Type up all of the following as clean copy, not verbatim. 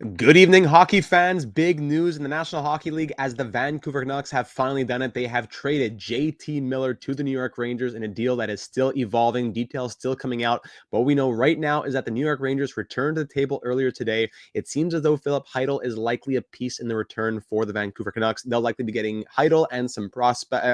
Good evening, hockey fans. Big news in the National Hockey League as the Vancouver Canucks have finally done it. They have traded JT Miller to the New York Rangers in a deal that is still evolving, details still coming out. But what we know right now is that the New York Rangers returned to the table earlier today. It seems as though Filip Chytil is likely a piece in the return for the Vancouver Canucks. They'll likely be getting Chytil and some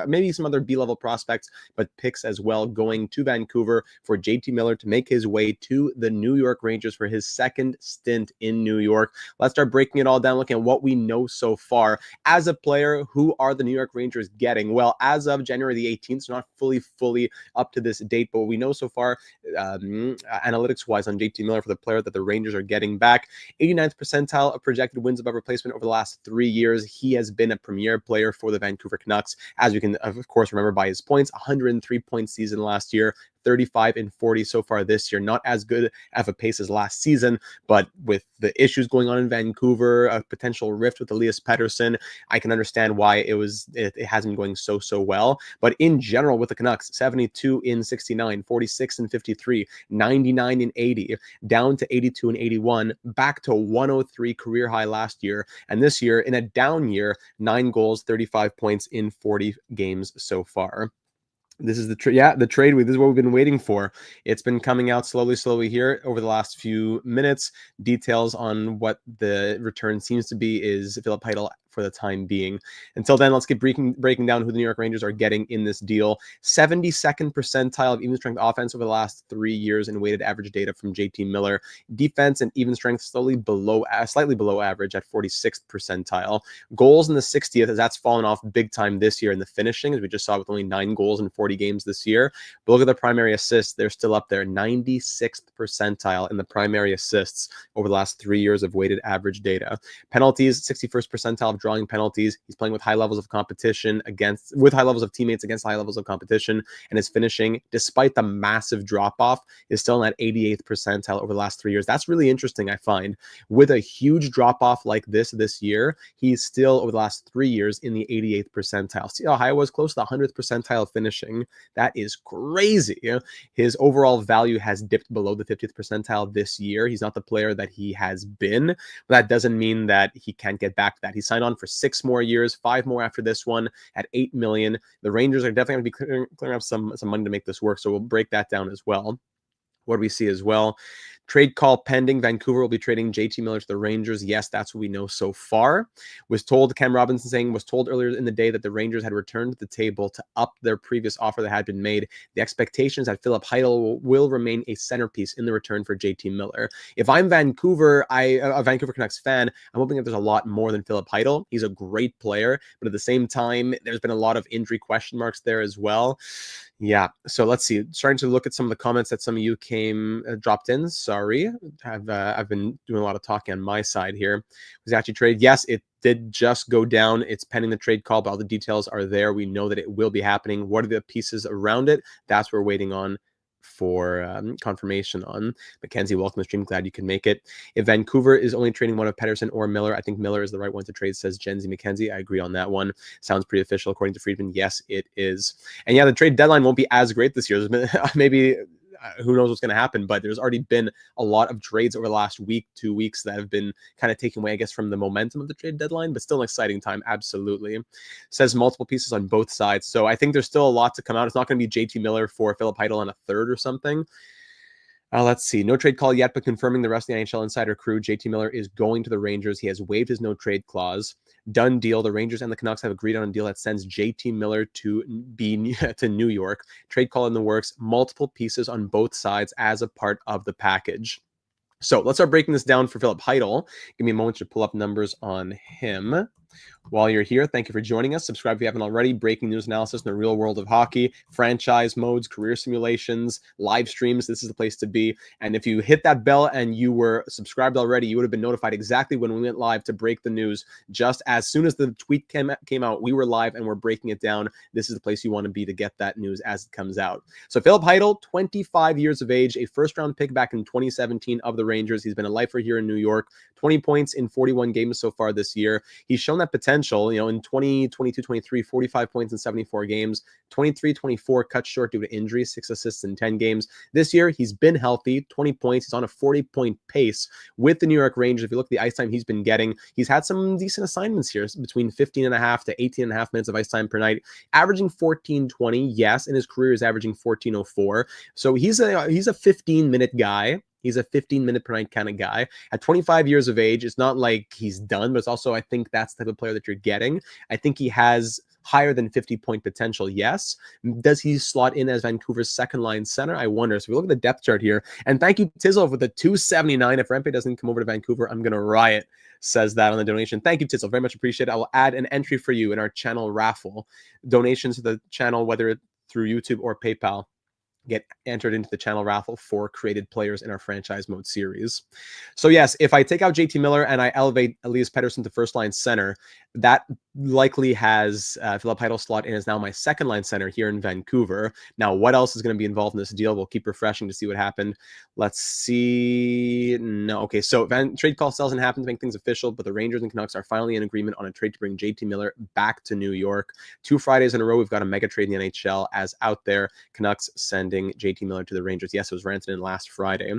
maybe some other B-level prospects, but picks as well going to Vancouver for JT Miller to make his way to the New York Rangers for his second stint in New York. Let's start breaking it all down, looking at what we know so far. As a player, who are the New York Rangers getting? Well, as of January the 18th, so not fully up to this date, but what we know so far, analytics-wise on JT Miller for the player that the Rangers are getting back, 89th percentile of projected wins above replacement over the last 3 years. He has been a premier player for the Vancouver Canucks, as you can, of course, remember by his points, 103-point season last year, 35 and 40 so far this year. Not as good of a pace as last season, but with the issues going on in Vancouver, a potential rift with Elias Pettersson, I can understand why it hasn't been going so well. But in general, with the Canucks, 72 in 69, 46 and 53, 99 and 80, down to 82 and 81, back to 103 career high last year. And this year, in a down year, 9 goals, 35 points in 40 games so far. This is the trade. This is what we've been waiting for. It's been coming out slowly here over the last few minutes. Details on what the return seems to be is Filip Chytil for the time being. Until then, let's get breaking down who the New York Rangers are getting in this deal. 72nd percentile of even strength offense over the last 3 years in weighted average data from JT Miller. Defense and even strength slightly below average at 46th percentile. Goals in the 60th, as that's fallen off big time this year in the finishing, as we just saw with only 9 goals in 40 games this year. But look at the primary assists. They're still up there, 96th percentile in the primary assists over the last 3 years of weighted average data. Penalties, 61st percentile of drawing penalties. He's playing with high levels of competition with high levels of teammates against high levels of competition, and his finishing, despite the massive drop-off, is still in that 88th percentile over the last 3 years. That's really interesting, I find. With a huge drop-off like this year, he's still, over the last 3 years, in the 88th percentile. See how high it was? Close to the 100th percentile finishing. That is crazy. His overall value has dipped below the 50th percentile this year. He's not the player that he has been, but that doesn't mean that he can't get back to that. He signed on for 6 more years, 5 more after this one at $8 million. The Rangers are definitely going to be clearing up some money to make this work, so we'll break that down as well. What do we see as well? Trade call pending. Vancouver will be trading JT Miller to the Rangers. Yes, that's what we know so far. Cam Robinson was told earlier in the day that the Rangers had returned to the table to up their previous offer that had been made. The expectations that Filip Chytil will remain a centerpiece in the return for JT Miller. If I'm Vancouver, a Vancouver Canucks fan, I'm hoping that there's a lot more than Filip Chytil. He's a great player, but at the same time, there's been a lot of injury question marks there as well. Yeah, so let's see. Starting to look at some of the comments that some of you dropped in. Sorry, I've been doing a lot of talking on my side here. Was actually traded? Yes, it did just go down. It's pending the trade call, but all the details are there. We know that it will be happening. What are the pieces around it? That's what we're waiting on for confirmation on. Mackenzie, welcome to the stream. Glad you can make it. If Vancouver is only trading one of Pettersson or Miller, I think Miller is the right one to trade, says Gen Z Mackenzie. I agree on that one. Sounds pretty official according to Friedman. Yes, it is. And yeah, the trade deadline won't be as great this year. There's been, maybe who knows what's going to happen, but there's already been a lot of trades over the last week, 2 weeks that have been kind of taken away, I guess, from the momentum of the trade deadline, but still an exciting time. Absolutely. Says multiple pieces on both sides. So I think there's still a lot to come out. It's not going to be JT Miller for Filip Chytil on a third or something. Let's see. No trade call yet, but confirming the rest of the NHL Insider crew, JT Miller is going to the Rangers. He has waived his no trade clause. Done deal. The Rangers and the Canucks have agreed on a deal that sends JT Miller to New York. Trade call in the works. Multiple pieces on both sides as a part of the package. So let's start breaking this down for Filip Chytil. Give me a moment to pull up numbers on him. While you're here, thank you for joining us. Subscribe if you haven't already. Breaking news analysis in the real world of hockey, franchise modes, career simulations, live streams. This is the place to be. And if you hit that bell and you were subscribed already, you would have been notified exactly when we went live to break the news. Just as soon as the tweet came out, we were live and we're breaking it down. This is the place you want to be to get that news as it comes out. So Filip Chytil, 25 years of age, a first-round pick back in 2017 of the Rangers. He's been a lifer here in New York. 20 points in 41 games so far this year. He's shown that have potential, in 2022, 23, 45 points in 74 games, 23, 24 cut short due to injury, 6 assists in 10 games. This year, he's been healthy, 20 points. He's on a 40-point pace with the New York Rangers. If you look at the ice time he's been getting, he's had some decent assignments here, between 15 and a half to 18 and a half minutes of ice time per night, averaging 14:20. Yes, in his career is averaging 14:04. So he's a 15-minute guy. He's a 15-minute per night kind of guy. At 25 years of age, it's not like he's done, but it's also, I think that's the type of player that you're getting. I think he has higher than 50-point potential, yes. Does he slot in as Vancouver's second-line center? I wonder. So if we look at the depth chart here, and thank you, Tizzle, for the 279. If Rempe doesn't come over to Vancouver, I'm going to riot, says that on the donation. Thank you, Tizzle. Very much appreciate it. I will add an entry for you in our channel raffle. Donations to the channel, whether through YouTube or PayPal, get entered into the channel raffle for created players in our franchise mode series. So yes, if I take out JT Miller and I elevate Elias Pettersson to first line center, that likely has Filip Chytil slot in as now my second line center here in Vancouver. Now, what else is going to be involved in this deal? We'll keep refreshing to see what happened. Let's see. No. Okay. So trade call hasn't happened to make things official, but the Rangers and Canucks are finally in agreement on a trade to bring JT Miller back to New York. 2 Fridays in a row, we've got a mega trade in the NHL as out there. Canucks sending JT Miller to the Rangers. Yes, it was Rantanen last Friday.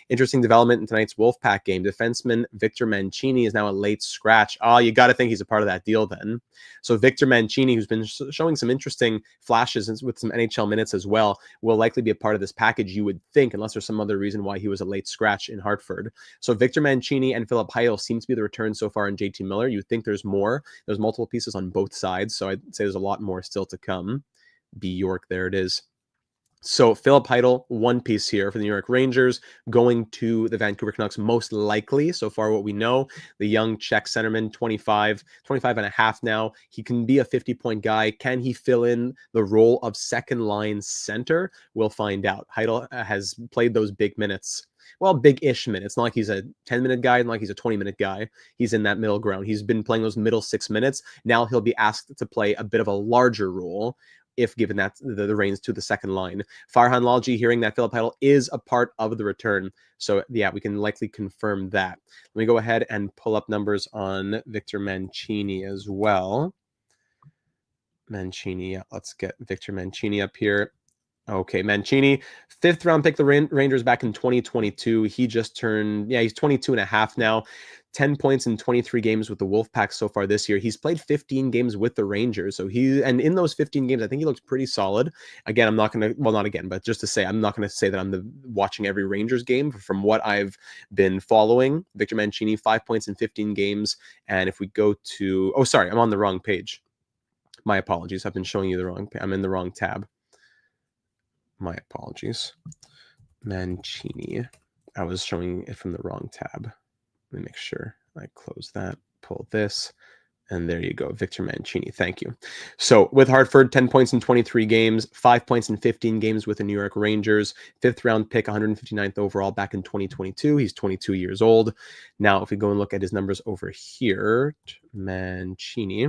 Interesting development in tonight's Wolfpack game. Defenseman Victor Mancini is now a late scratch. Oh, you got to think he's a part of that deal then. So Victor Mancini, who's been showing some interesting flashes with some NHL minutes as well, will likely be a part of this package, you would think, unless there's some other reason why he was a late scratch in Hartford. So Victor Mancini and Filip Chytil seem to be the return so far in JT Miller. You think there's more. There's multiple pieces on both sides, so I'd say there's a lot more still to come. Bjork, there it is. So Filip Chytil, one piece here for the New York Rangers, going to the Vancouver Canucks most likely. So far what we know, the young Czech centerman, 25 and a half now. He can be a 50-point guy. Can he fill in the role of second-line center? We'll find out. Chytil has played those big minutes. Well, big-ish minutes. Not like he's a 10-minute guy, not like he's a 20-minute guy. He's in that middle ground. He's been playing those middle 6 minutes. Now he'll be asked to play a bit of a larger role if given that the reins to the second line. Farhan Lalji hearing that Filip Chytil is a part of the return. So yeah, we can likely confirm that. Let me go ahead and pull up numbers on Victor Mancini as well. Mancini, yeah, let's get Victor Mancini up here. Okay, Mancini, 5th round pick, the Rangers back in 2022. He just turned, he's 22 and a half now. 10 points in 23 games with the Wolfpack so far this year. He's played 15 games with the Rangers. So and in those 15 games, I think he looks pretty solid. Again, I'm not going to, well, not again, but just to say, I'm not going to say that I'm watching every Rangers game. From what I've been following, Victor Mancini, 5 points in 15 games. And if we go to, oh, sorry, I'm on the wrong page. My apologies. I've been showing you the wrong, I'm in the wrong tab. My apologies. Mancini. I was showing it from the wrong tab. Let me make sure I close that, pull this, and there you go, Victor Mancini. Thank you. So with Hartford, 10 points in 23 games, 5 points in 15 games with the New York Rangers, 5th round pick, 159th overall back in 2022. He's 22 years old. Now, if we go and look at his numbers over here, Mancini,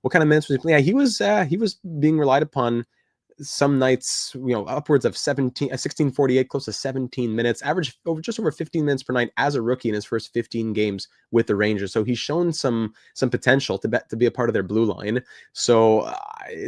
what kind of minutes was he playing? Yeah, he was being relied upon some nights, upwards of 1648, close to 17 minutes, average just over 15 minutes per night as a rookie in his first 15 games with the Rangers. So he's shown some potential to be a part of their blue line. So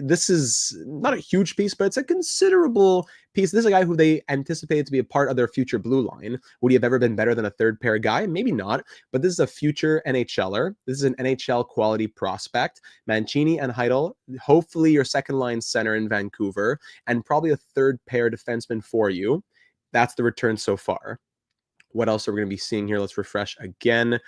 this is not a huge piece, but it's a considerable piece. This is a guy who they anticipated to be a part of their future blue line. Would he have ever been better than a third pair guy? Maybe not, but this is a future NHLer. This is an NHL quality prospect. Mancini and Chytil, hopefully your second line center in Vancouver, and probably a third pair defenseman for you. That's the return so far. What else are we going to be seeing here? Let's refresh again.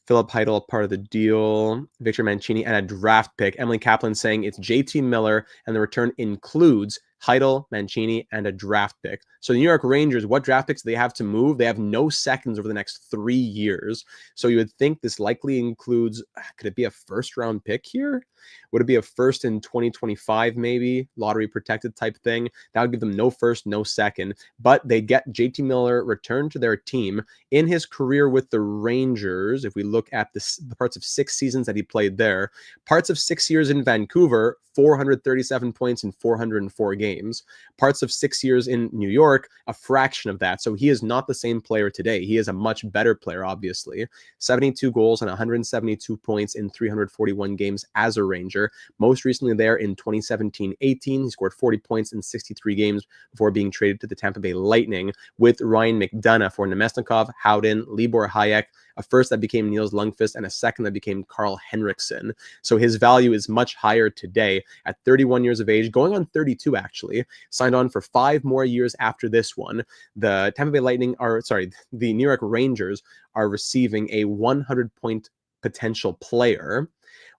Filip Chytil, part of the deal. Victor Mancini, and a draft pick. Emily Kaplan saying it's JT Miller, and the return includes Chytil, Mancini, and a draft pick. So the New York Rangers, what draft picks do they have to move? They have no seconds over the next 3 years. So you would think this likely includes, could it be a first-round pick here? Would it be a first in 2025 maybe? Lottery protected type thing? That would give them no first, no second. But they get JT Miller returned to their team in his career with the Rangers. If we look at the parts of 6 seasons that he played there, parts of 6 years in Vancouver, 437 points in 404 games. games. Parts of 6 years in New York, a fraction of that. So he is not the same player today. He is a much better player, obviously. 72 goals and 172 points in 341 games as a Ranger. Most recently there in 2017-18, he scored 40 points in 63 games before being traded to the Tampa Bay Lightning with Ryan McDonough for Nemesnikov, Howden, Libor Hayek, a first that became Niels Lundqvist, and a second that became Carl Henriksen. So his value is much higher today at 31 years of age, going on 32 actually, signed on for 5 more years after this one. The Tampa Bay Lightning the New York Rangers are receiving a 100-point potential player.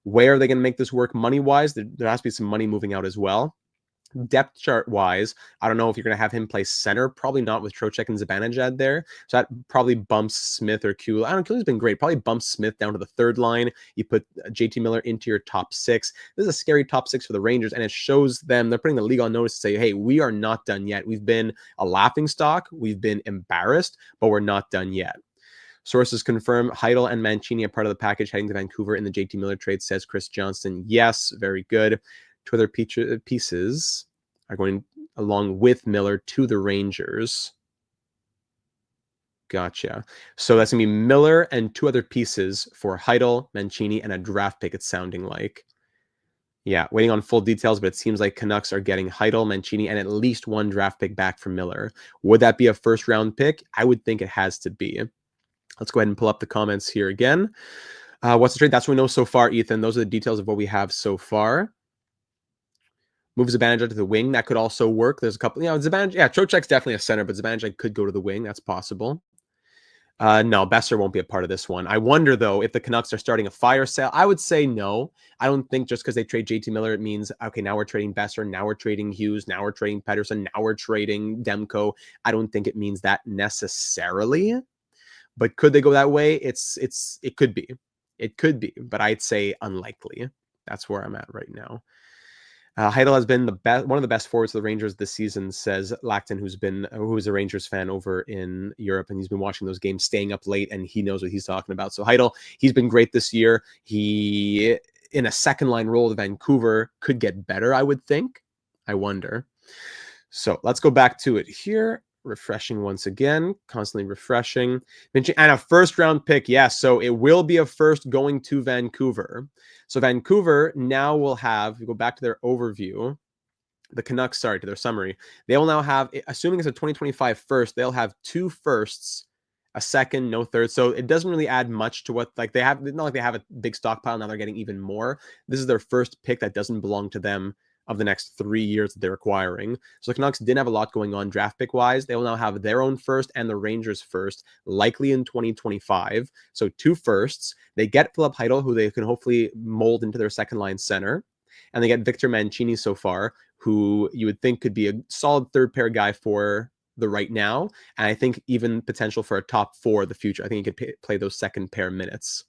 Where are they going to make this work money-wise? There has to be some money moving out as well. Depth chart wise, I don't know if you're going to have him play center. Probably not with Trocheck and Zibanejad there. So that probably bumps Smith or Kuhl. I don't know. Kuhl's been great. Probably bumps Smith down to the third line. You put JT Miller into your top 6. This is a scary top 6 for the Rangers, and it shows them, they're putting the league on notice to say, hey, we are not done yet. We've been a laughingstock. We've been embarrassed, but we're not done yet. Sources confirm Chytil and Mancini are part of the package heading to Vancouver in the JT Miller trade, says Chris Johnston. Yes, very good. 2 other pieces are going along with Miller to the Rangers. Gotcha. So that's going to be Miller and 2 other pieces for Chytil, Mancini, and a draft pick, it's sounding like. Yeah, waiting on full details, but it seems like Canucks are getting Chytil, Mancini, and at least 1 draft pick back from Miller. Would that be a first-round pick? I would think it has to be. Let's go ahead and pull up the comments here again. What's the trade? That's what we know so far, Ethan. Those are the details of what we have so far. Moves Zibanejad to the wing. That could also work. There's a couple, Zibanejad, Trocheck's definitely a center, but Zibanejad could go to the wing. That's possible. No, Besser won't be a part of this one. I wonder, though, if the Canucks are starting a fire sale. I would say no. I don't think just because they trade JT Miller, it means, okay, now we're trading Besser, now we're trading Hughes, now we're trading Pettersson, now we're trading Demko. I don't think it means that necessarily. But could they go that way? It could be. It could be, but I'd say unlikely. That's where I'm at right now. Chytil has been one of the best forwards of the Rangers this season, says Lacton, who's a Rangers fan over in Europe, and he's been watching those games, staying up late, and he knows what he's talking about. So Chytil, he's been great this year. He, in a second-line role with Vancouver, could get better, I would think. I wonder. So let's go back to it here. Refreshing once again, constantly refreshing. And a first-round pick, yes. So it will be a first going to Vancouver. So Vancouver now will have, we go back to their overview, the Canucks, to their summary. They will now have, assuming it's a 2025 first, they'll have 2 firsts, a second, no third. So it doesn't really add much to what, like, they have, not like they have a big stockpile, now they're getting even more. This is their first pick that doesn't belong to them of the next 3 years that they're acquiring. So the Canucks didn't have a lot going on draft pick wise. They will now have their own first and the Rangers first, likely in 2025. So 2 firsts. They get Filip Chytil, who they can hopefully mold into their second line center. And they get Victor Mancini so far, who you would think could be a solid third pair guy for the right now. And I think even potential for a top 4 in the future. I think he could play those second pair minutes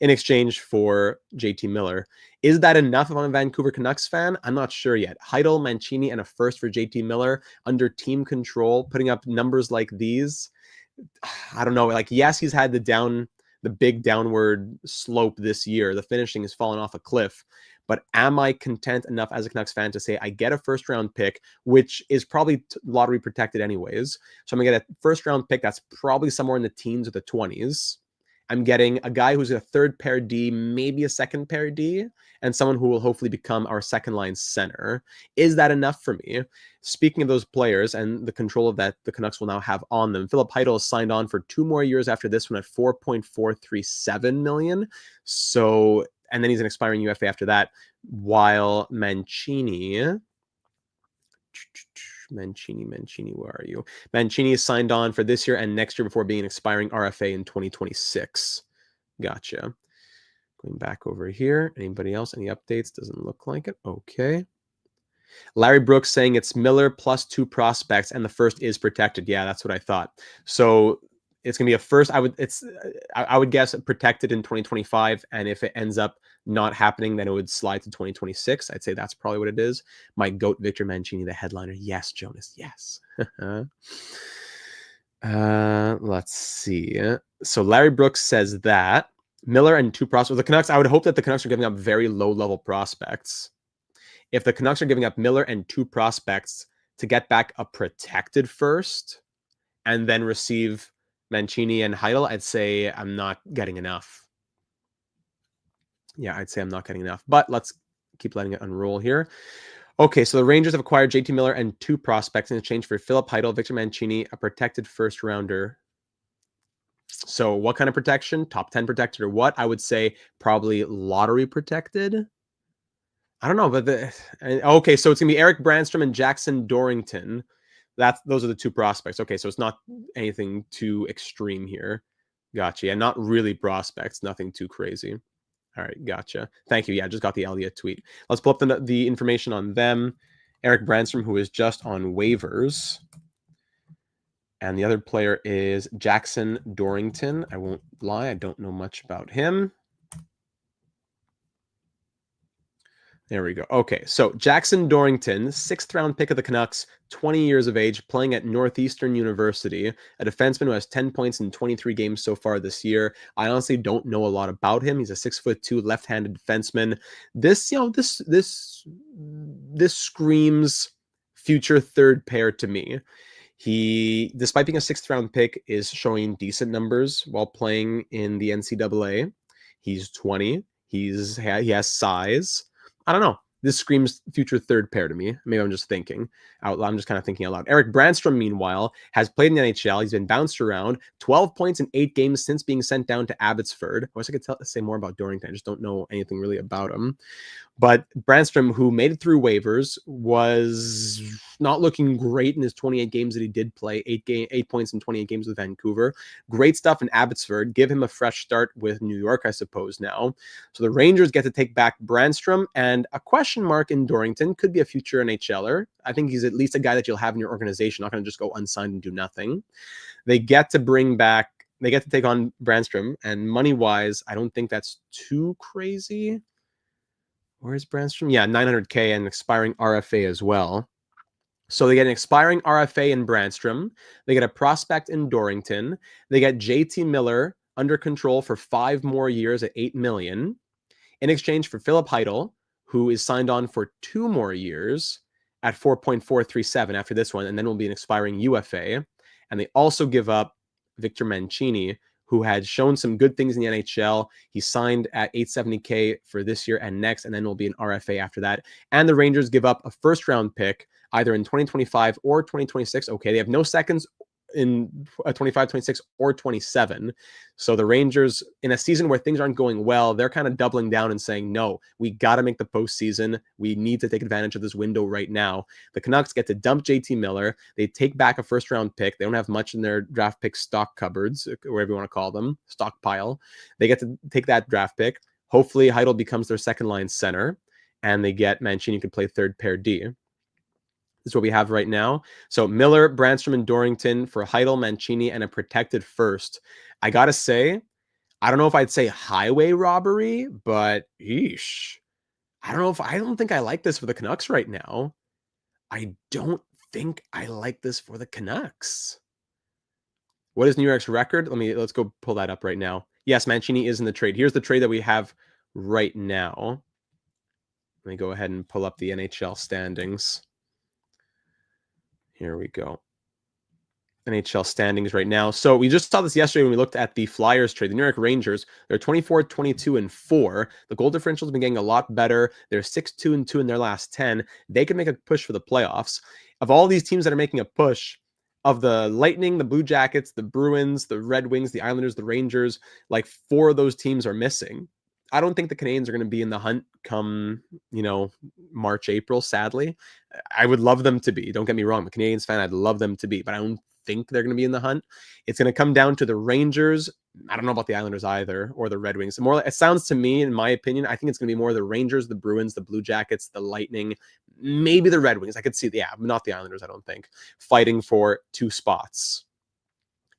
in exchange for JT Miller. Is that enough if I'm a Vancouver Canucks fan? I'm not sure yet. Chytil, Mancini, and a first for JT Miller under team control, putting up numbers like these. I don't know. Like, yes, he's had the big downward slope this year. The finishing has fallen off a cliff. But am I content enough as a Canucks fan to say I get a first-round pick, which is probably lottery protected anyways? So I'm going to get a first-round pick that's probably somewhere in the teens or the 20s. I'm getting a guy who's a third pair D, maybe a second pair D, and someone who will hopefully become our second line center. Is that enough for me? Speaking of those players and the control of that the Canucks will now have on them, Filip Chytil is signed on for 2 more years after this one at $4.437 million. So, and then he's an expiring UFA after that, while Mancini, where are you? Mancini is signed on for this year and next year before being an expiring RFA in 2026. Gotcha. Going back over here. Anybody else? Any updates? Doesn't look like it. Okay. Larry Brooks saying it's Miller plus 2 prospects and the first is protected. Yeah, that's what I thought. So it's going to be a first. I would guess protected in 2025. And if it ends up not happening, then it would slide to 2026. I'd say that's probably what it is. My GOAT, Victor Mancini, the headliner. Yes, Jonas. Yes. Let's see. So Larry Brooks says that Miller and 2 prospects. The Canucks, I would hope that the Canucks are giving up very low-level prospects. If the Canucks are giving up Miller and 2 prospects to get back a protected first and then receive Mancini and Chytil, I'd say I'm not getting enough. Yeah, I'd say I'm not getting enough. But let's keep letting it unroll here. Okay, so the Rangers have acquired JT Miller and 2 prospects in exchange for Filip, Chytil, Victor Mancini, a protected first rounder. So what kind of protection? Top 10 protected or what? I would say probably lottery protected. I don't know, but okay, so it's gonna be Erik Brannstrom and Jackson Dorrington. Those are the 2 prospects. Okay, so it's not anything too extreme here. Gotcha. And not really prospects, nothing too crazy. All right, gotcha. Thank you. Yeah, I just got the Elliott tweet. Let's pull up the information on them. Erik Brannstrom, who is just on waivers. And the other player is Jackson Dorrington. I won't lie, I don't know much about him. There we go. Okay, so Jackson Dorrington, 6th round pick of the Canucks, 20 years of age, playing at Northeastern University, a defenseman who has 10 points in 23 games so far this year. I honestly don't know a lot about him. He's a 6'2" left-handed defenseman. This screams future third pair to me. He, despite being a 6th round pick, is showing decent numbers while playing in the NCAA. He's 20. He has size. I don't know. This screams future third pair to me. Maybe I'm just thinking out loud. I'm just kind of thinking out loud. Erik Brannstrom, meanwhile, has played in the NHL. He's been bounced around. 12 points in 8 games since being sent down to Abbotsford. I wish I could say more about Dorrington. I just don't know anything really about him. But Brannstrom, who made it through waivers, was not looking great in his 28 games that he did play. 8 points in 28 games with Vancouver. Great stuff in Abbotsford. Give him a fresh start with New York, I suppose, now. So the Rangers get to take back Brannstrom, and a question mark in Dorrington. Could be a future NHLer. I think he's at least a guy that you'll have in your organization, not going to just go unsigned and do nothing. They get to take on Brannstrom, and money-wise, I don't think that's too crazy. Where's Brannstrom? Yeah, $900K and expiring RFA as well. So they get an expiring RFA in Brannstrom. They get a prospect in Dorrington. They get JT Miller under control for 5 more years at $8 million in exchange for Filip Chytil, who is signed on for 2 more years at 4.437 after this one, and then will be an expiring UFA. And they also give up Victor Mancini, who had shown some good things in the NHL. He signed at $870K for this year and next, and then will be an RFA after that. And the Rangers give up a first-round pick either in 2025 or 2026. Okay, they have no seconds in 25, 26, or 27. So the Rangers, in a season where things aren't going well, they're kind of doubling down and saying, no, we got to make the postseason. We need to take advantage of this window right now. The Canucks get to dump JT Miller. They take back a first-round pick. They don't have much in their draft pick stock cupboards, whatever you want to call them, stockpile. They get to take that draft pick. Hopefully, Chytil becomes their second-line center, and they get Mancini who can play third pair D. Is what we have right now. So Miller, Brannstrom, and Dorrington for Chytil, Mancini, and a protected first. I gotta say, I don't know if I'd say highway robbery, but yeesh. I don't think I like this for the Canucks right now. I don't think I like this for the Canucks. What is New York's record? Let's go pull that up right now. Yes, Mancini is in the trade. Here's the trade that we have right now. Let me go ahead and pull up the NHL standings. Here we go. NHL standings right now. So we just saw this yesterday when we looked at the Flyers trade. The New York Rangers, they're 24, 22, and 4. The goal differential has been getting a lot better. They're 6-2 and 2 in their last 10. They can make a push for the playoffs. Of all these teams that are making a push, of the Lightning, the Blue Jackets, the Bruins, the Red Wings, the Islanders, the Rangers, like 4 of those teams are missing. I don't think the Canadiens are going to be in the hunt come, March, April, sadly. I would love them to be. Don't get me wrong. I'm a Canadiens fan. I'd love them to be, but I don't think they're going to be in the hunt. It's going to come down to the Rangers. I don't know about the Islanders either, or the Red Wings. It sounds to me, in my opinion, I think it's going to be more the Rangers, the Bruins, the Blue Jackets, the Lightning, maybe the Red Wings. I could see, not the Islanders, I don't think, fighting for 2 spots.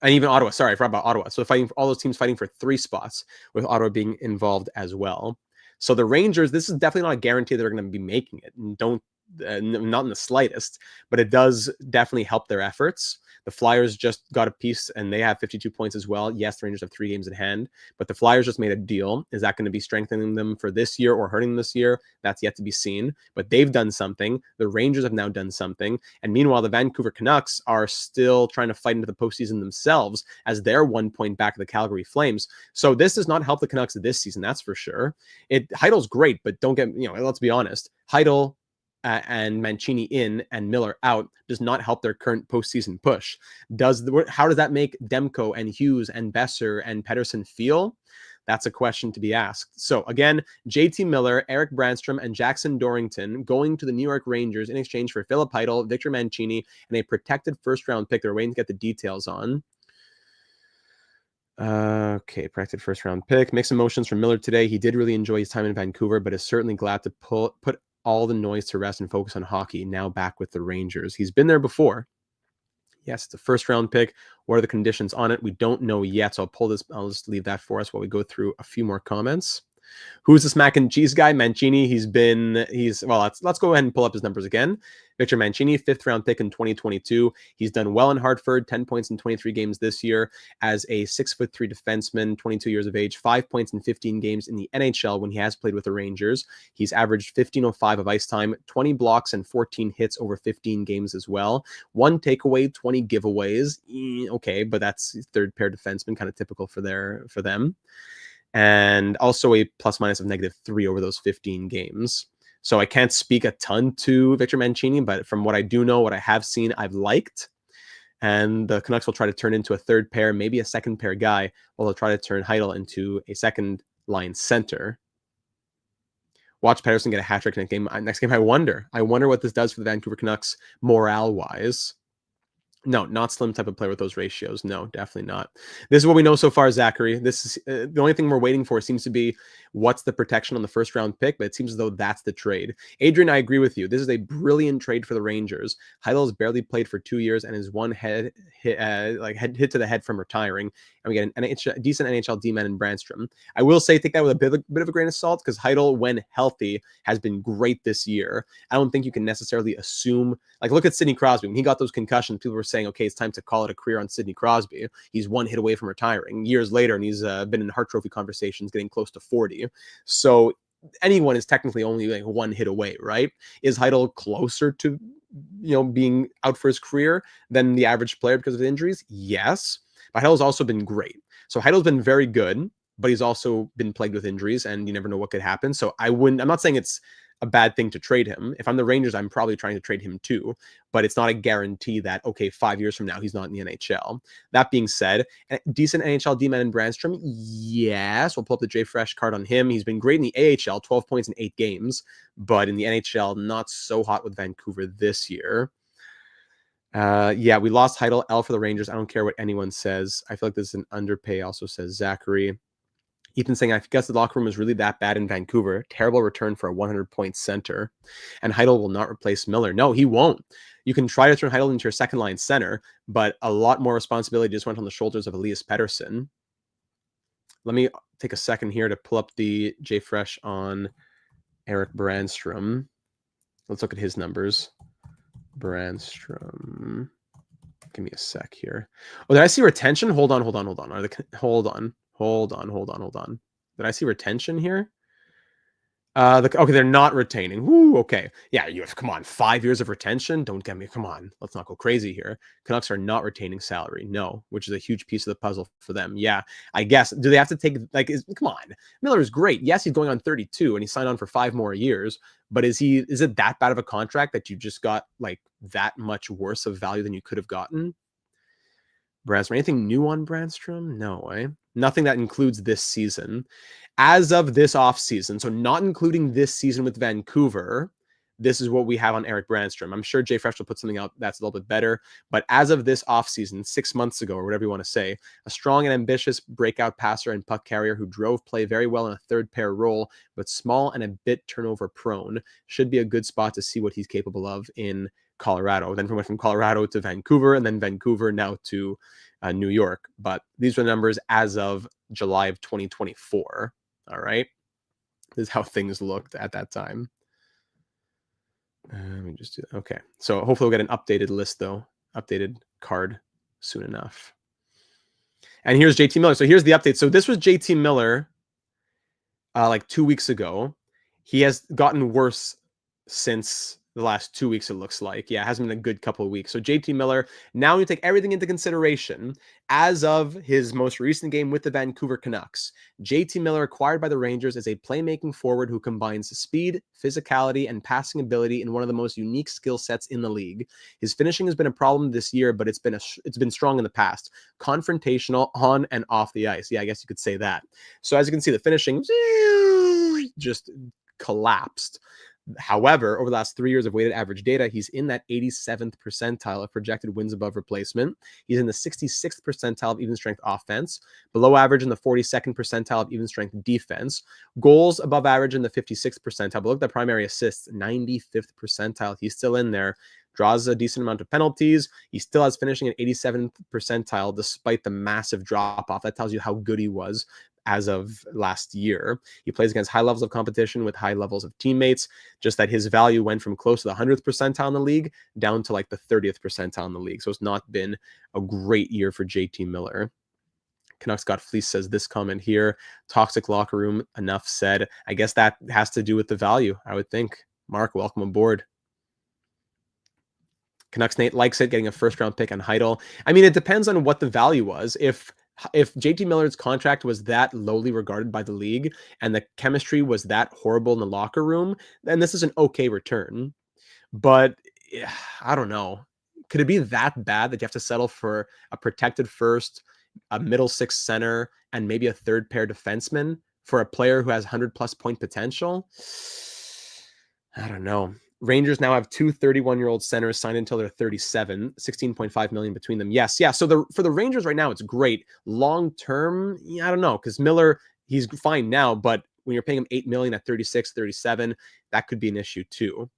And even Ottawa. Sorry, I forgot about Ottawa. So all those teams fighting for 3 spots, with Ottawa being involved as well. So the Rangers, this is definitely not a guarantee they're going to be making it. And don't not in the slightest, but it does definitely help their efforts. The Flyers just got a piece and they have 52 points as well. Yes, the Rangers have 3 games in hand, but the Flyers just made a deal. Is that going to be strengthening them for this year or hurting them this year? That's yet to be seen, but they've done something. The Rangers have now done something. And meanwhile, the Vancouver Canucks are still trying to fight into the postseason themselves as they're 1 point back of the Calgary Flames. So this does not help the Canucks this season, that's for sure. Chytil's great, but don't get, let's be honest. Chytil and Mancini in and Miller out does not help their current postseason push. How does that make Demko and Hughes and Besser and Pettersson feel? That's a question to be asked. So again, JT Miller, Erik Brannstrom, and Jackson Dorrington going to the New York Rangers in exchange for Filip Chytil, Victor Mancini, and a protected first-round pick. They're waiting to get the details on. Okay, protected first-round pick. Mixed emotions from Miller today. He did really enjoy his time in Vancouver, but is certainly glad to put all the noise to rest and focus on hockey, now back with the Rangers. He's been there before. Yes, it's a first-round pick. What are the conditions on it? We don't know yet, so I'll just leave that for us while we go through a few more comments. Who's this mac and cheese guy? Mancini. Let's go ahead and pull up his numbers again. Victor Mancini, 5th round pick in 2022. He's done well in Hartford, 10 points in 23 games this year as a 6'3" defenseman, 22 years of age, 5 points in 15 games in the NHL when he has played with the Rangers. He's averaged 15.05 of ice time, 20 blocks and 14 hits over 15 games as well. 1 takeaway, 20 giveaways. Okay, but that's third pair defenseman, kind of typical for them. And also a plus minus of -3 over those 15 games. So I can't speak a ton to Victor Mancini, but from what I do know, what I have seen, I've liked. And the Canucks will try to turn into a third pair, maybe a second pair guy, while they'll try to turn Chytil into a second line center. Watch Pettersson get a hat trick next game. I wonder what this does for the Vancouver Canucks morale-wise. No, not slim type of player with those ratios. No, definitely not. This is what we know so far, Zachary. This is the only thing we're waiting for seems to be what's the protection on the first round pick, but it seems as though that's the trade. Adrian, I agree with you. This is a brilliant trade for the Rangers. Chytil has barely played for 2 years and is one hit to the head from retiring. And we get a decent NHL D-man in Brannstrom. I will say, take that with a bit of a grain of salt because Chytil, when healthy, has been great this year. I don't think you can necessarily assume, look at Sidney Crosby. When he got those concussions, people were saying, okay, it's time to call it a career on Sidney Crosby. He's 1 hit away from retiring. Years later, and he's been in Hart Trophy conversations, getting close to 40. So anyone is technically only 1 hit away, right? Is Chytil closer to being out for his career than the average player because of injuries? Yes, but Chytil's also been great. So Chytil's been very good, but he's also been plagued with injuries, and you never know what could happen. So I'm not saying it's a bad thing to trade him. If I'm the Rangers, I'm probably trying to trade him too, but it's not a guarantee that, okay, 5 years from now, he's not in the NHL. That being said, a decent NHL D-man in Brannstrom, yes, we'll pull up the JFresh card on him. He's been great in the AHL, 12 points in 8 games, but in the NHL, not so hot with Vancouver this year. We lost Chytil, L for the Rangers. I don't care what anyone says. I feel like this is an underpay, also says Zachary. Ethan saying, I guess the locker room is really that bad in Vancouver. Terrible return for a 100-point center. And Chytil will not replace Miller. No, he won't. You can try to turn Chytil into your second-line center, but a lot more responsibility just went on the shoulders of Elias Pettersson. Let me take a second here to pull up the JFresh on Erik Brannstrom. Let's look at his numbers. Brannstrom. Give me a sec here. Oh, did I see retention? Hold on. Hold on. Did I see retention here? Okay, they're not retaining. Woo, okay. Yeah, come on, 5 years of retention? Don't get me, come on. Let's not go crazy here. Canucks are not retaining salary. No, which is a huge piece of the puzzle for them. Yeah, I guess. Do they have to take, come on. Miller is great. Yes, he's going on 32 and he signed on for 5 more years, but is it that bad of a contract that you just got that much worse of value than you could have gotten? Brannstrom. Anything new on Brannstrom? No, nothing that includes this season. As of this offseason, so not including this season with Vancouver, this is what we have on Erik Brannstrom. I'm sure JFresh will put something out that's a little bit better, but as of this offseason, 6 months ago, or whatever you want to say, a strong and ambitious breakout passer and puck carrier who drove play very well in a third pair role, but small and a bit turnover prone. Should be a good spot to see what he's capable of in Colorado. Then went from Colorado to Vancouver, and then Vancouver now to New York. But these are the numbers as of July of 2024. All right. This is how things looked at that time. Let me just do that. Okay. So hopefully we'll get an updated list, though. Updated card soon enough. And here's JT Miller. So here's the update. So this was JT Miller like 2 weeks ago. He has gotten worse since the last 2 weeks, it looks like. Yeah, it hasn't been a good couple of weeks. So JT Miller, now you take everything into consideration. As of his most recent game with the Vancouver Canucks, JT Miller, acquired by the Rangers, is a playmaking forward who combines speed, physicality, and passing ability in one of the most unique skill sets in the league. His finishing has been a problem this year, but it's been strong in the past. Confrontational on and off the ice. Yeah, I guess you could say that. So as you can see, the finishing just collapsed. However, over the last 3 years of weighted average data, he's in that 87th percentile of projected wins above replacement. He's in the 66th percentile of even strength offense, below average in the 42nd percentile of even strength defense, goals above average in the 56th percentile. But look at the primary assists, 95th percentile. He's still in there. Draws a decent amount of penalties. He still has finishing at 87th percentile despite the massive drop off. That tells you how good he was as of last year. He plays against high levels of competition with high levels of teammates, just that his value went from close to the 100th percentile in the league down to like the 30th percentile in the league. So it's not been a great year for JT Miller. Canucks got fleeced says this comment here. Toxic locker room, enough said. I guess that has to do with the value, I would think. Mark, welcome aboard. Canucks Nate likes it, getting a first-round pick on Chytil. I mean, it depends on what the value was. If JT Miller's contract was that lowly regarded by the league and the chemistry was that horrible in the locker room, then this is an okay return. But I don't know. Could it be that bad that you have to settle for a protected first, a middle six center, and maybe a third pair defenseman for a player who has 100+ point potential? I don't know. Rangers now have two 31-year-old centers signed until they're 37, 16.5 million between them. Yes, yeah. So for the Rangers right now, it's great. Long term, yeah, I don't know, because Miller, he's fine now, but when you're paying him 8 million at 36, 37, that could be an issue too.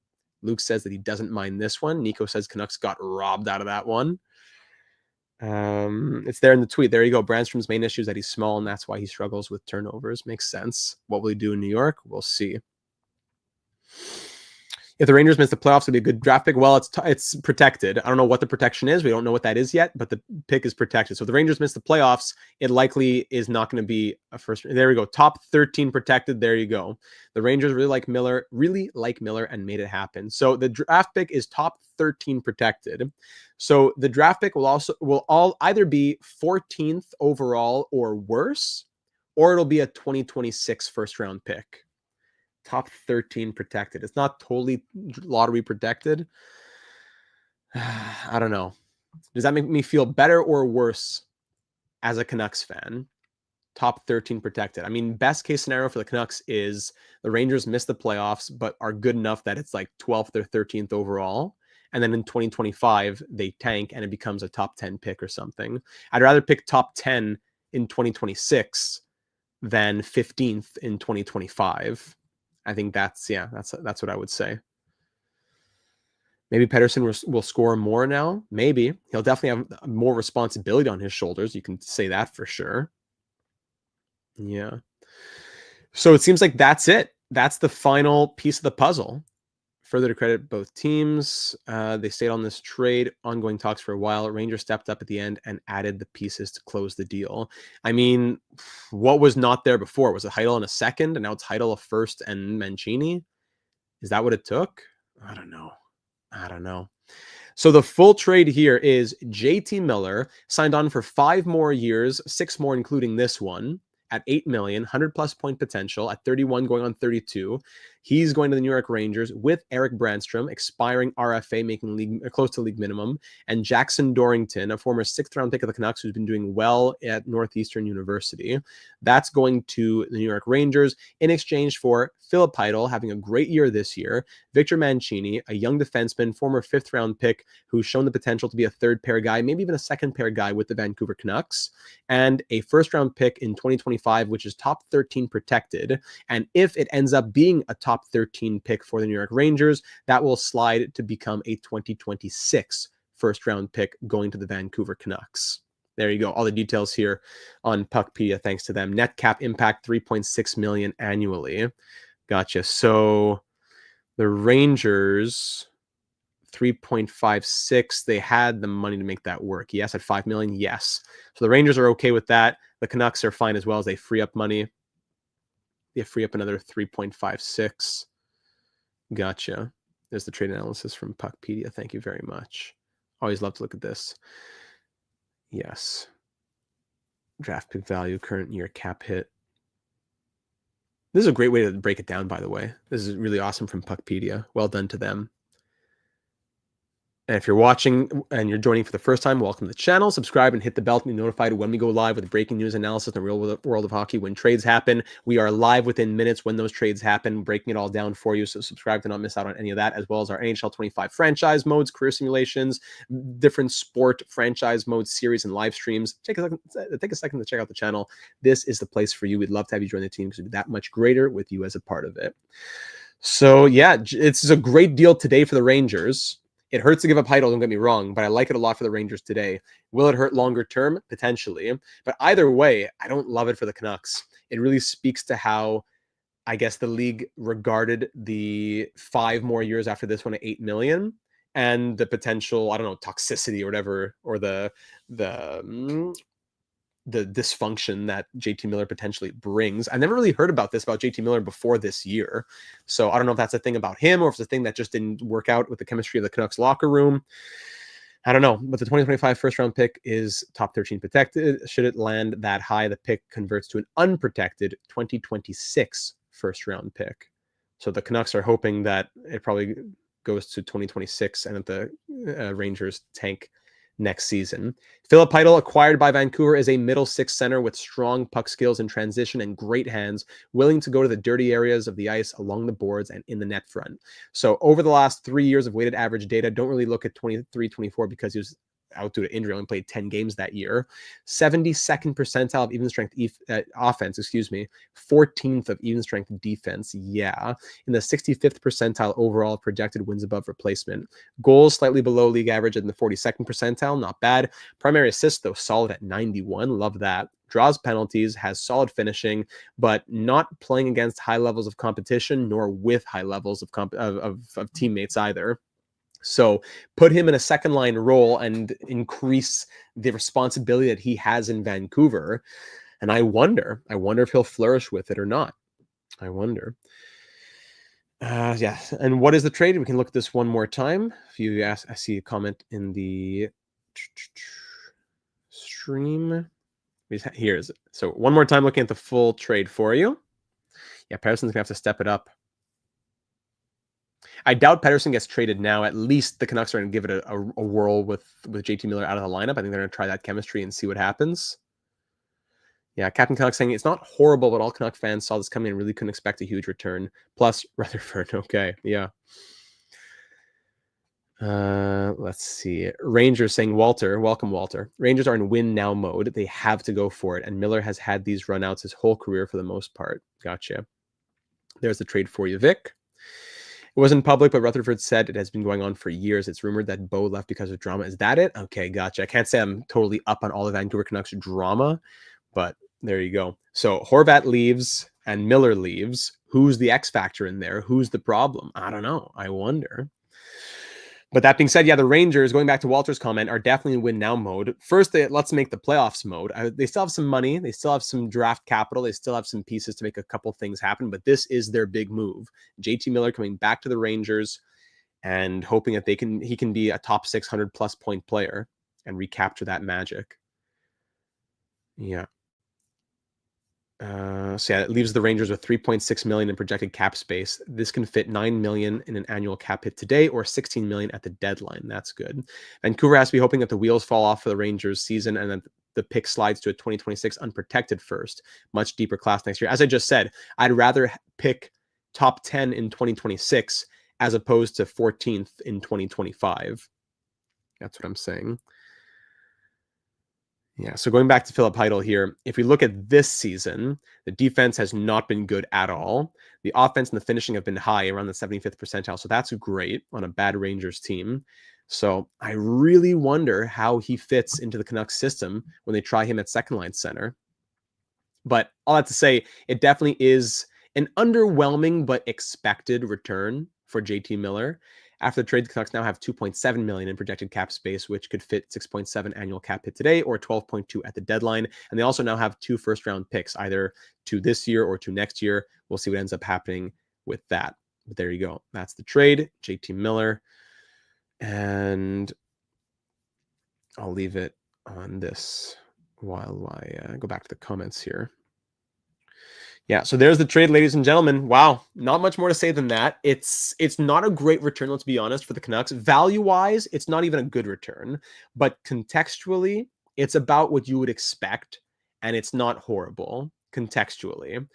Luke says that he doesn't mind this one. Nico says Canucks got robbed out of that one. It's there in the tweet. There you go. Brannstrom's main issue is that he's small, and that's why he struggles with turnovers. Makes sense. What will he do in New York? We'll see. If the Rangers miss the playoffs, it'd be a good draft pick. Well, it's protected. I don't know what the protection is. We don't know what that is yet, but the pick is protected. So if the Rangers miss the playoffs, it likely is not going to be a first. There we go. Top 13 protected. There you go. The Rangers really like Miller, and made it happen. So the draft pick is top 13 protected. So the draft pick will all either be 14th overall or worse, or it'll be a 2026 first round pick. Top 13 protected. It's not totally lottery protected. I don't know. Does that make me feel better or worse as a Canucks fan? Top 13 protected. I mean, best case scenario for the Canucks is the Rangers miss the playoffs, but are good enough that it's like 12th or 13th overall. And then in 2025, they tank and it becomes a top 10 pick or something. I'd rather pick top 10 in 2026 than 15th in 2025. I think that's what I would say. Maybe Pettersson will score more now. Maybe. He'll definitely have more responsibility on his shoulders. You can say that for sure. Yeah. So it seems like that's it. That's the final piece of the puzzle. Further to credit both teams, they stayed on this trade, ongoing talks for a while. Rangers stepped up at the end and added the pieces to close the deal. I mean, what was not there before? Was it Chytil in a second, and now it's Chytil a first and Mancini? Is that what it took? I don't know. So the full trade here is JT Miller signed on for 5 more years, 6 more including this one, at 8 million, 100+ point potential, at 31 going on 32. He's going to the New York Rangers with Erik Brannstrom, expiring RFA, making close to league minimum, and Jackson Dorrington, a former 6th-round pick of the Canucks who's been doing well at Northeastern University. That's going to the New York Rangers in exchange for Filip Chytil having a great year this year, Victor Mancini, a young defenseman, former 5th-round pick who's shown the potential to be a third-pair guy, maybe even a second-pair guy with the Vancouver Canucks, and a first-round pick in 2025, which is top 13 protected. And if it ends up being a top 13 pick for the New York Rangers, that will slide to become a 2026 first-round pick going to the Vancouver Canucks. There you go. All the details here on Puckpedia, thanks to them. Net cap impact, $3.6 million annually. Gotcha. So The Rangers, 3.56. They had the money to make that work. Yes, at 5 million. Yes. So the Rangers are okay with that. The Canucks are fine as well as they free up money. They free up another 3.56. Gotcha. There's the trade analysis from Puckpedia. Thank you very much. Always love to look at this. Yes. Draft pick value, current year cap hit. This is a great way to break it down, by the way. This is really awesome from Puckpedia. Well done to them. And if you're watching and you're joining for the first time, welcome to the channel. Subscribe and hit the bell to be notified when we go live with breaking news analysis in the real world of hockey. When trades happen, we are live within minutes when those trades happen, breaking it all down for you. So subscribe to not miss out on any of that, as well as our NHL 25 franchise modes, career simulations, different sport franchise modes, series, and live streams. Take a second to check out the channel. This is the place for you. We'd love to have you join the team because we'd be that much greater with you as a part of it. So yeah, it's a great deal today for the Rangers. It hurts to give up Chytil, don't get me wrong, but I like it a lot for the Rangers today. Will it hurt longer term? Potentially. But either way, I don't love it for the Canucks. It really speaks to how, I guess, the league regarded the 5 more years after this one at 8 million and the potential, I don't know, toxicity or whatever, or the dysfunction that JT Miller potentially brings. I never really heard about this about JT Miller before this year. So I don't know if that's a thing about him or if it's a thing that just didn't work out with the chemistry of the Canucks locker room. I don't know, but the 2025 first round pick is top 13 protected. Should it land that high, the pick converts to an unprotected 2026 first round pick. So the Canucks are hoping that it probably goes to 2026 and that the Rangers tank next season. Filip, acquired by Vancouver, is a middle six center with strong puck skills in transition and great hands, willing to go to the dirty areas of the ice along the boards and in the net front. So over the last 3 years of weighted average data, don't really look at 23-24 because he was out due to injury, only played 10 games that year. 72nd percentile of even strength offense, 14th of even strength defense. Yeah. In the 65th percentile overall projected wins above replacement. Goals slightly below league average in the 42nd percentile. Not bad. Primary assists, though, solid at 91. Love that. Draws penalties, has solid finishing, but not playing against high levels of competition, nor with high levels of teammates either. So put him in a second line role and increase the responsibility that he has in Vancouver. And I wonder if he'll flourish with it or not. I wonder. Yeah. And what is the trade? We can look at this one more time. If you ask, I see a comment in the stream. Here is it. So one more time, looking at the full trade for you. Yeah, Patterson's gonna have to step it up. I doubt Pettersson gets traded now. At least the Canucks are going to give it a whirl with JT Miller out of the lineup. I think they're going to try that chemistry and see what happens. Yeah, Captain Canuck saying it's not horrible, but all Canuck fans saw this coming and really couldn't expect a huge return. Plus Rutherford. Okay, yeah. Let's see. Rangers saying, Walter, welcome, Walter. Rangers are in win now mode. They have to go for it. And Miller has had these runouts his whole career for the most part. Gotcha. There's the trade for you, Vic. It wasn't public, but Rutherford said it has been going on for years. It's rumored that Bo left because of drama. Is that it? Okay, gotcha. I can't say I'm totally up on all the Vancouver Canucks drama, but there you go. So Horvat leaves and Miller leaves. Who's the X factor in there? Who's the problem? I don't know. I wonder. But that being said, yeah, the Rangers, going back to Walter's comment, are definitely in win now mode. First, let's make the playoffs mode. They still have some money. Can still have some draft capital. They still have some pieces to make a couple things happen. But this is their big move. JT Miller coming back to the Rangers and hoping that he can be a top 600+ point player and recapture that magic. Yeah. So yeah, it leaves the Rangers with $3.6 million in projected cap space. This can fit $9 million in an annual cap hit today, or $16 million at the deadline. That's good. Vancouver has to be hoping that the wheels fall off for the Rangers season and that the pick slides to a 2026 unprotected first, much deeper class next year. As I just said, I'd rather pick top 10 in 2026 as opposed to 14th in 2025. That's what I'm saying. Yeah, so going back to Filip here, if we look at this season, the defense has not been good at all. The offense and the finishing have been high, around the 75th percentile, so that's great on a bad Rangers team. So I really wonder how he fits into the Canucks system when they try him at second line center. But all that to say, it definitely is an underwhelming but expected return for JT Miller. After the trade, the Canucks now have $2.7 million in projected cap space, which could fit 6.7 annual cap hit today or 12.2 at the deadline. And they also now have 2 first-round picks, either to this year or to next year. We'll see what ends up happening with that. But there you go. That's the trade, JT Miller. And I'll leave it on this while I go back to the comments here. Yeah, so there's the trade, ladies and gentlemen. Wow, not much more to say than that. It's not a great return, let's be honest, for the Canucks. Value-wise, it's not even a good return. But contextually, it's about what you would expect, and it's not horrible contextually.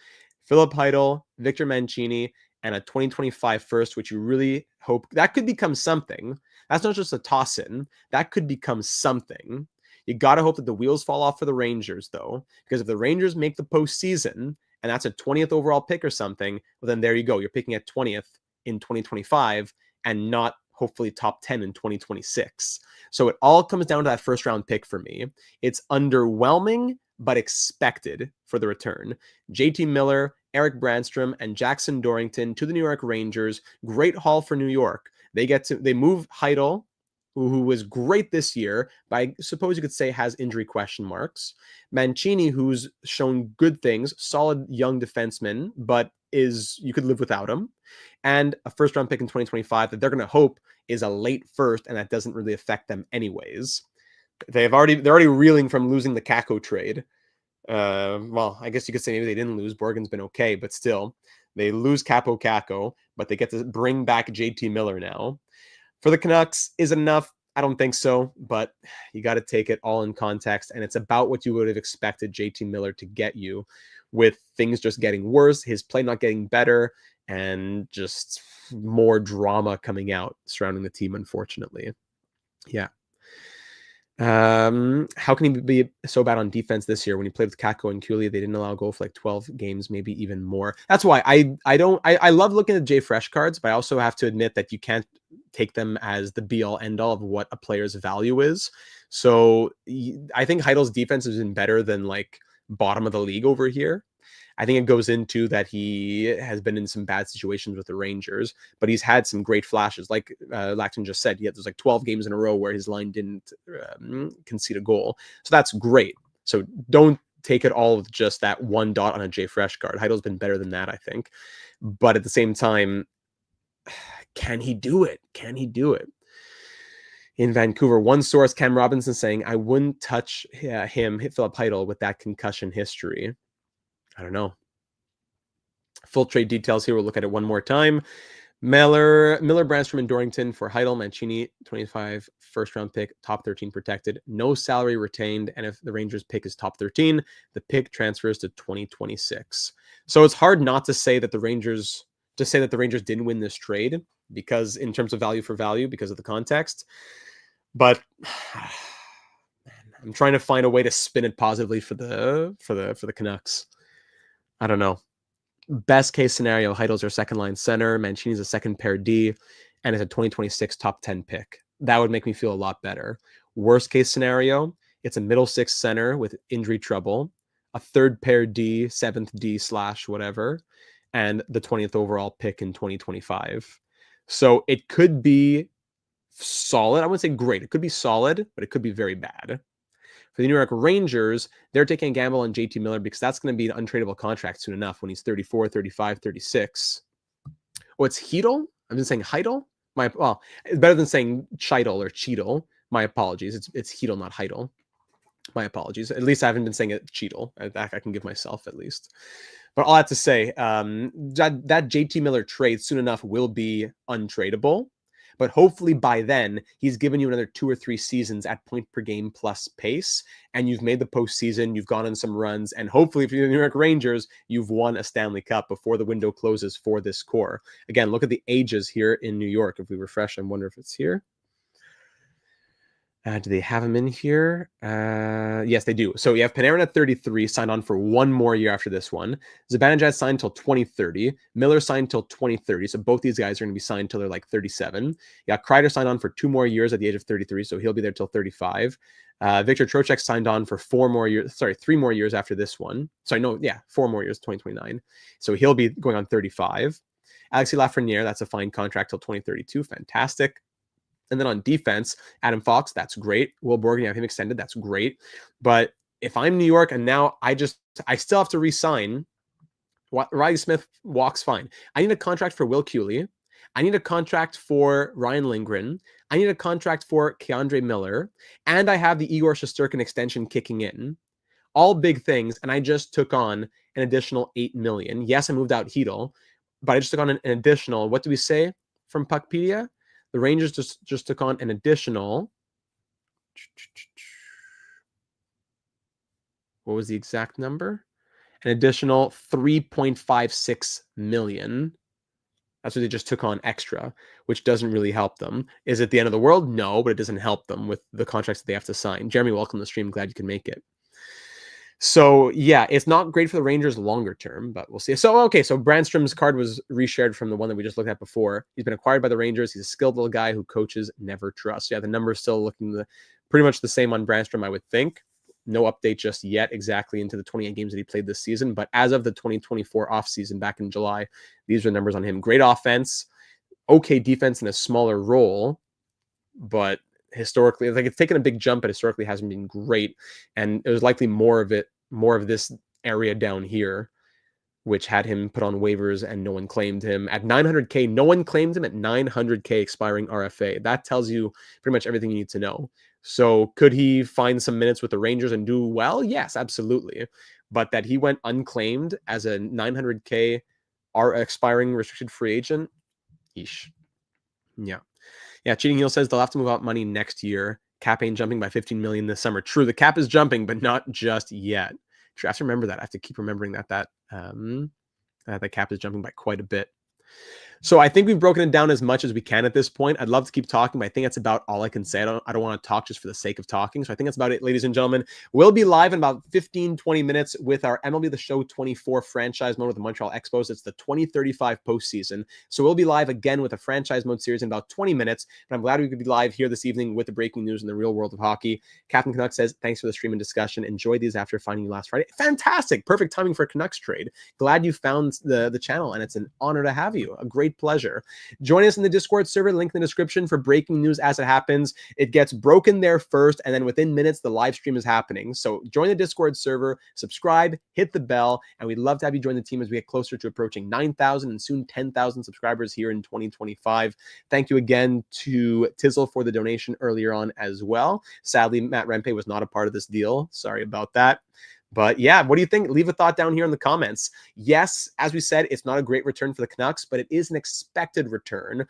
Filip Chytil, Victor Mancini, and a 2025 first, which you really hope that could become something. That's not just a toss-in. That could become something. You got to hope that the wheels fall off for the Rangers, though, because if the Rangers make the postseason, and that's a 20th overall pick or something, well, then there you go. You're picking at 20th in 2025 and not hopefully top 10 in 2026. So it all comes down to that first round pick for me. It's underwhelming, but expected for the return. JT Miller, Erik Brannstrom, and Jackson Dorrington to the New York Rangers. Great haul for New York. They move Chytil, who was great this year, but I suppose you could say has injury question marks. Mancini, who's shown good things, solid young defenseman, but you could live without him. And a first-round pick in 2025 that they're going to hope is a late first, and that doesn't really affect them anyways. They're already reeling from losing the Kakko trade. Well, I guess you could say maybe they didn't lose. Borgen's been okay, but still. They lose Kakko, but they get to bring back JT Miller now. For the Canucks, is it enough? I don't think so, but you got to take it all in context, and it's about what you would have expected JT Miller to get you, with things just getting worse, his play not getting better, and just more drama coming out surrounding the team, unfortunately. Yeah. How can he be so bad on defense this year? When he played with Kakko and Cooley, they didn't allow a goal for like 12 games, maybe even more. That's why I love looking at Jay Fresh cards, but I also have to admit that you can't take them as the be-all end-all of what a player's value is. So I think Chytil's defense has been better than like bottom of the league over here. I think it goes into that he has been in some bad situations with the Rangers, but he's had some great flashes. Like Laxton just said, there's like 12 games in a row where his line didn't concede a goal. So that's great. So don't take it all with just that one dot on a Jay Fresh card. Chytil's been better than that, I think. But at the same time, can he do it? Can he do it? In Vancouver, one source, Cam Robinson, saying, I wouldn't touch hit Filip Chytil with that concussion history. I don't know. Full trade details here. We'll look at it one more time. Miller, Brannstrom, and Dorrington for Chytil. Mancini, 25 first-round pick, top 13 protected. No salary retained. And if the Rangers pick is top 13, the pick transfers to 2026. So it's hard not to say that the Rangers didn't win this trade, because in terms of value for value, because of the context. But I'm trying to find a way to spin it positively for the Canucks. I don't know. Best case scenario, Chytil's our second line center, Mancini's a second pair D, and it's a 2026 top 10 pick. That would make me feel a lot better. Worst case scenario, it's a middle six center with injury trouble, a third pair D, seventh D / whatever, and the 20th overall pick in 2025. So it could be solid. I wouldn't say great. It could be solid, but it could be very bad. For the New York Rangers, they're taking a gamble on JT Miller because that's going to be an untradeable contract soon enough when he's 34, 35, 36. Oh, it's Chytil? I'm just saying Chytil? It's better than saying Chytil or Chytil. My apologies. It's Chytil, not Chytil. My apologies. At least I haven't been saying it Chytil. I can give myself at least. But all I have to say, that JT Miller trade soon enough will be untradeable. But hopefully by then, he's given you another 2 or 3 seasons at point per game plus pace, and you've made the postseason, you've gone on some runs, and hopefully if you're the New York Rangers, you've won a Stanley Cup before the window closes for this core. Again, look at the ages here in New York. If we refresh, I wonder if it's here. Do they have him in here? Yes, they do. So you have Panarin at 33, signed on for 1 more year after this one. Zibanejad signed till 2030. Miller signed till 2030. So both these guys are going to be signed till they're like 37. Yeah, Kreider signed on for 2 more years at the age of 33, so he'll be there till 35. Victor Trocheck signed on for 3 more years after this one. 4 more years, 2029. So he'll be going on 35. Alexis Lafreniere, that's a fine contract till 2032. Fantastic. And then on defense, Adam Fox, that's great. Will Borgen, have him extended, that's great. But if I'm New York and now I still have to re-sign, Riley Smith walks fine. I need a contract for Will Cooley. I need a contract for Ryan Lindgren. I need a contract for Keandre Miller. And I have the Igor Shesterkin extension kicking in. All big things. And I just took on an additional $8 million. Yes, I moved out Chytil, but I just took on an additional, what do we say from Puckpedia? The Rangers just took on an additional, what was the exact number? An additional $3.56 million. That's what they just took on extra, which doesn't really help them. Is it the end of the world? No, but it doesn't help them with the contracts that they have to sign. Jeremy, welcome to the stream. Glad you can make it. So, yeah, it's not great for the Rangers longer term, but we'll see. So, okay, so Brannstrom's card was reshared from the one that we just looked at before. He's been acquired by the Rangers. He's a skilled little guy who coaches never trust. Yeah, the number's still looking pretty much the same on Brannstrom, I would think. No update just yet exactly into the 28 games that he played this season. But as of the 2024 offseason back in July, these are the numbers on him. Great offense, okay defense in a smaller role, but historically, like, it's taken a big jump, but historically hasn't been great. And it was likely more of this area down here, which had him put on waivers and no one claimed him. At $900K, no one claimed him at $900K expiring RFA. That tells you pretty much everything you need to know. So could he find some minutes with the Rangers and do well? Yes, absolutely. But that he went unclaimed as a $900K expiring restricted free agent, yeesh. Yeah. Cheating Heel says they'll have to move out money next year. Cap ain't jumping by 15 million this summer. True, the cap is jumping, but not just yet. True, I have to remember that. I have to keep remembering that the cap is jumping by quite a bit. So I think we've broken it down as much as we can at this point. I'd love to keep talking, but I think that's about all I can say. I don't want to talk just for the sake of talking. So I think that's about it, ladies and gentlemen. We'll be live in about 15, 20 minutes with our MLB The Show 24 franchise mode with the Montreal Expos. It's the 2035 postseason. So we'll be live again with a franchise mode series in about 20 minutes. But I'm glad we could be live here this evening with the breaking news in the real world of hockey. Captain Canuck says, thanks for the stream and discussion. Enjoyed these after finding you last Friday. Fantastic. Perfect timing for a Canucks trade. Glad you found the channel, and it's an honor to have you. A great pleasure. Join us in the Discord server, link in the description for breaking news as it happens. It gets broken there first, and then within minutes, the live stream is happening. So join the Discord server, subscribe, hit the bell, and we'd love to have you join the team as we get closer to approaching 9,000 and soon 10,000 subscribers here in 2025. Thank you again to Tizzle for the donation earlier on as well. Sadly, Matt Rempe was not a part of this deal. Sorry about that. But yeah, what do you think? Leave a thought down here in the comments. Yes, as we said, it's not a great return for the Canucks, but it is an expected return.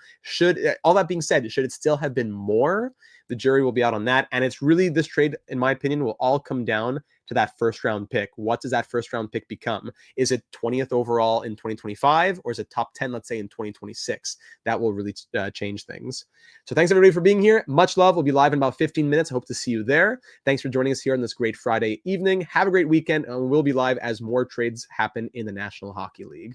All that being said, should it still have been more? The jury will be out on that. And it's really, this trade, in my opinion, will all come down to that first round pick. What does that first round pick become? Is it 20th overall in 2025, or is it top 10, let's say, in 2026? That will really change things. So thanks everybody for being here. Much love. We'll be live in about 15 minutes. I hope to see you there. Thanks for joining us here on this great Friday evening. Have a great weekend, and we'll be live as more trades happen in the National Hockey League.